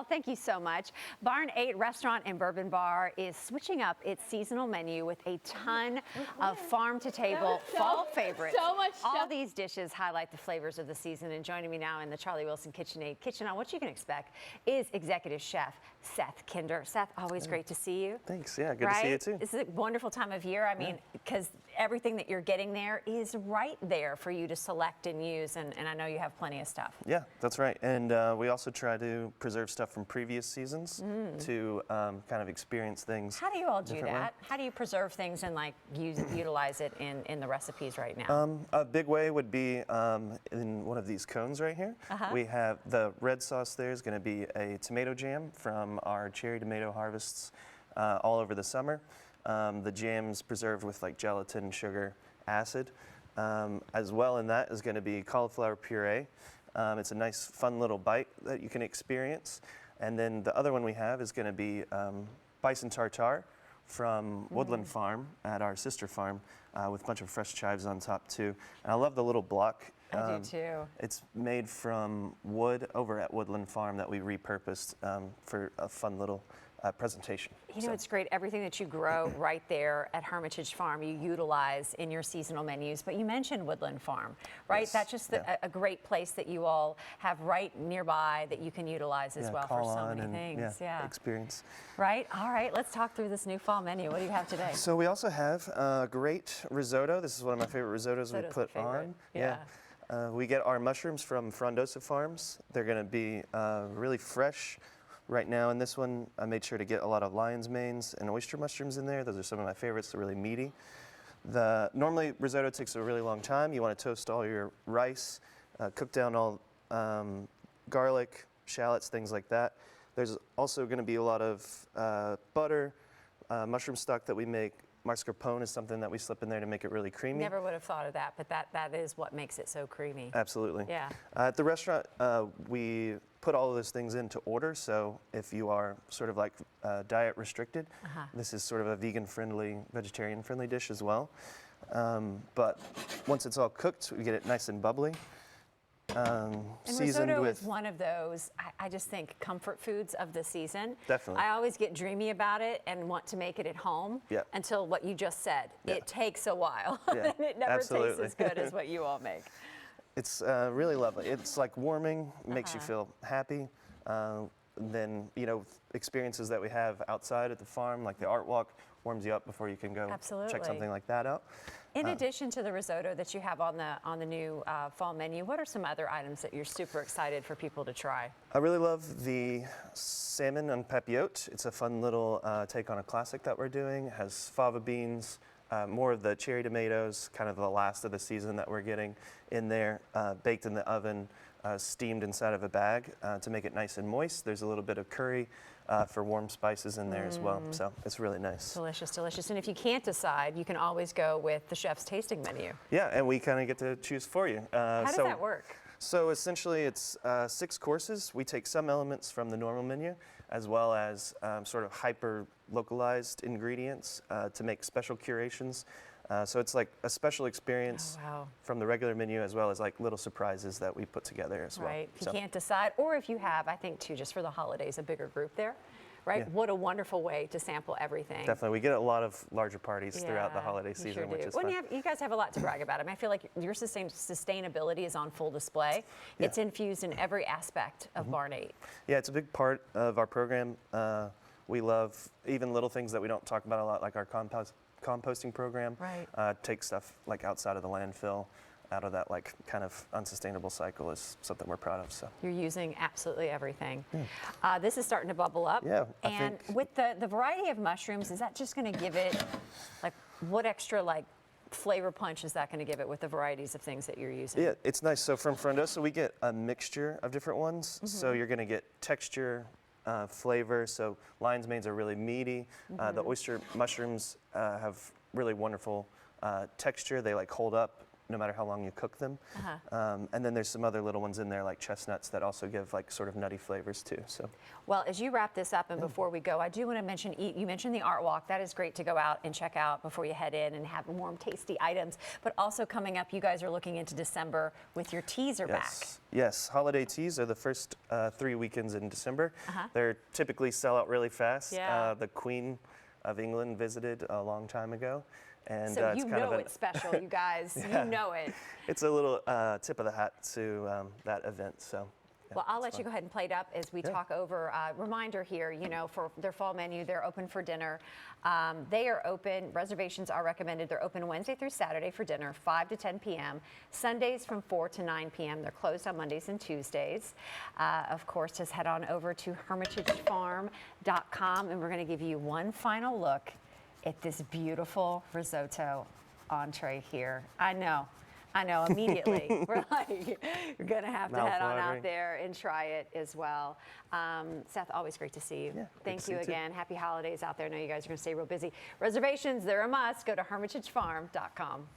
GDL, thank you so much. Barn 8 Restaurant and Bourbon Bar is switching up its seasonal menu with a ton of farm-to-table fall favorites. So much stuff. All these dishes highlight the flavors of the season, and joining me now in the Charlie Wilson KitchenAid kitchen on what you can expect is Executive Chef Seth Kinder. Seth, always great to see you. Thanks, yeah, good to see you too. This is a wonderful time of year. I mean, because everything that you're getting there is right there for you to select and use, and I know you have plenty of stuff. Yeah, that's right. And we also try to preserve stuff from previous seasons to kind of experience things. How do you all do that? How do you preserve things and like utilize it in the recipes right now? A big way would be in one of these cones right here. We have the red sauce there is going to be a tomato jam from our cherry tomato harvests all over the summer. The jam's preserved with like gelatin, sugar, acid. As well in that is going to be cauliflower puree. It's a nice fun little bite that you can experience. And then the other one we have is going to be bison tartare from Woodland farm at our sister farm with a bunch of fresh chives on top too. And I love the little block. I do too. It's made from wood over at Woodland farm that we repurposed for a fun little presentation. You know, it's great. Everything that you grow right there at Hermitage Farm, you utilize in your seasonal menus. But you mentioned Woodland Farm, right? Yes. That's just a great place that you all have right nearby that you can utilize as well for so many things. Yeah, experience. Right? All right, let's talk through this new fall menu. What do you have today? So we also have a great risotto. This is one of my favorite risottos we put on. Yeah. We get our mushrooms from Frondosa Farms. They're going to be really fresh. Right now in this one, I made sure to get a lot of lion's manes and oyster mushrooms in there. Those are some of my favorites. They're really meaty. Normally risotto takes a really long time. You want to toast all your rice, cook down all garlic, shallots, things like that. There's also going to be a lot of butter, mushroom stock that we make. Mascarpone is something that we slip in there to make it really creamy. Never would have thought of that, but that is what makes it so creamy. Absolutely. Yeah. At the restaurant, we put all of those things into order. So if you are sort of like diet restricted, this is sort of a vegan-friendly, vegetarian-friendly dish as well. But once it's all cooked, we get it nice and bubbly. And seasoned risotto with is one of those, I just think, comfort foods of the season. Definitely. I always get dreamy about it and want to make it at home until what you just said. It takes a while. Yeah, and it never absolutely. tastes as good as what you all make. It's really lovely. It's like warming, makes you feel happy. Then, you know, experiences that we have outside at the farm, like the art walk, warms you up before you can go check something like that out. In addition to the risotto that you have on the new fall menu, what are some other items that you're super excited for people to try? I really love the salmon en papillote. It's a fun little take on a classic that we're doing. It has fava beans, more of the cherry tomatoes, kind of the last of the season that we're getting in there, baked in the oven, steamed inside of a bag to make it nice and moist. There's a little bit of curry for warm spices in there as well, so it's really nice. Delicious, delicious. And if you can't decide, you can always go with the chef's tasting menu. Yeah, and we kind of get to choose for you. How does that work? So essentially it's 6 courses. We take some elements from the normal menu as well as sort of hyper localized ingredients to make special curations. So it's like a special experience from the regular menu as well as like little surprises that we put together as well. Right, if you can't decide, or if you have, I think too, just for the holidays, a bigger group there, right? What a wonderful way to sample everything. Definitely, we get a lot of larger parties throughout the holiday season, which is fun. You guys have a lot to brag about. I mean, I feel like your sustainability is on full display. It's infused in every aspect of Barn 8. Yeah, it's a big part of our program. We love even little things that we don't talk about a lot, like our composting program. Take stuff like outside of the landfill, out of that like kind of unsustainable cycle is something we're proud of. So you're using absolutely everything. This is starting to bubble up. Yeah, and with the variety of mushrooms, is that just going to give it like what extra like flavor punch is that going to give it with the varieties of things that you're using? Yeah, it's nice. So from Frondosa, we get a mixture of different ones. So you're going to get texture, flavor. So lion's manes are really meaty. The oyster mushrooms have really wonderful texture. They like hold up no matter how long you cook them. And then there's some other little ones in there like chestnuts that also give like sort of nutty flavors too. So. Well, as you wrap this up and before we go, I do want to mention, you mentioned the art walk. That is great to go out and check out before you head in and have warm, tasty items. But also coming up, you guys are looking into December with your teas are back. Yes, holiday teas are the first 3 weekends in December. They're typically sell out really fast. Yeah. The Queen of England visited a long time ago. And So it's you kind know of it's special, you guys. You know it. It's a little tip of the hat to that event. So. Yeah, well, I'll let you go ahead and plate up as we talk over. Reminder here, you know, for their fall menu, they're open for dinner. They are open, reservations are recommended. They're open Wednesday through Saturday for dinner, 5 to 10 p.m. Sundays from 4 to 9 p.m. They're closed on Mondays and Tuesdays. Of course, just head on over to hermitagefarm.com and we're going to give you one final look at this beautiful risotto entree here. I know, immediately. We're like, you're going to have to head on out there and try it as well. Seth, always great to see you. Yeah, Thank you again. Happy holidays out there. I know you guys are going to stay real busy. Reservations, they're a must. Go to hermitagefarm.com.